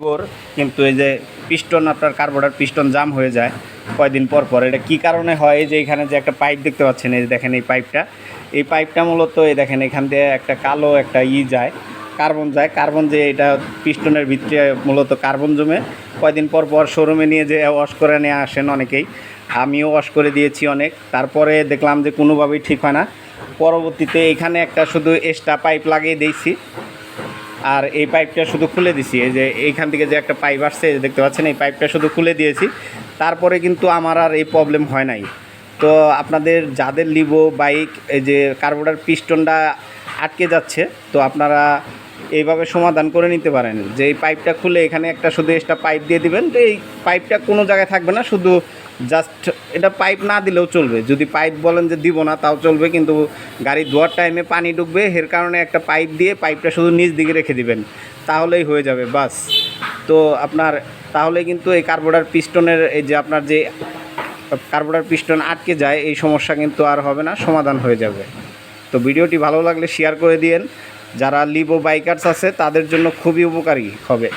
ওর কিন্তু এই যে পিস্টন আপনার কার্বোরেটর পিস্টন জাম হয়ে যায় কয়দিন পর পর। এটা কী কারণে হয়? যে এখানে যে একটা পাইপ দেখতে পাচ্ছেন, এই দেখেন এই পাইপটা মূলত এই দেখেন এখান দিয়ে একটা কালো একটা যায়, কার্বন যে এটা পিস্টনের ভিতরে মূলত কার্বন জমে কয়দিন পর পর শোরুমে নিয়ে যে ওয়াশ করে নিয়ে আসেন অনেকেই। আমিও ওয়াশ করে দিয়েছি অনেক, তারপরে দেখলাম যে কোনোভাবেই ঠিক হয় না। পরবর্তীতে এখানে একটা শুধু এক্সট্রা পাইপ লাগিয়ে দিয়েছি, আর এই পাইপটা শুধু খুলে দিছি। এই যে এইখান থেকে যে একটা পাইপ আসছে দেখতে পাচ্ছেন, এই পাইপটা শুধু খুলে দিয়েছি। তারপরে কিন্তু আমার আর এই প্রবলেম হয় নাই। তো আপনাদের যাদের লিভো বাইক এই যে কার্বোরেটর পিস্টনটা আটকে যাচ্ছে, তো আপনারা এইভাবে সমাধান করে নিতে পারেন যে এই পাইপটা খুলে এখানে একটা শুধু এক্সট্রা পাইপ দিয়ে দিবেন। তো এই পাইপটা কোনো জায়গায় থাকবে না, শুধু জাস্ট এটা পাইপ না দিলেও চলবে। যদি পাইপ বলেন যে দিব না তাও চলবে, কিন্তু গাড়ি ধোয়ার টাইমে পানি ঢুকবে, এর কারণে একটা পাইপ দিয়ে পাইপটা শুধু নিচ দিকে রেখে দিবেন, তাহলেই হয়ে যাবে বাস। তো আপনার তাহলে কিন্তু এই কার্বোরেটর পিস্টনের এই যে আপনার যে কার্বোরেটর পিস্টন আটকে যায়, এই সমস্যা কিন্তু আর হবে না, সমাধান হয়ে যাবে। তো ভিডিওটি ভালো লাগলে শেয়ার করে দিয়েন। যারা লিভো বাইকার্স আছে তাদের জন্য খুবই উপকারী হবে।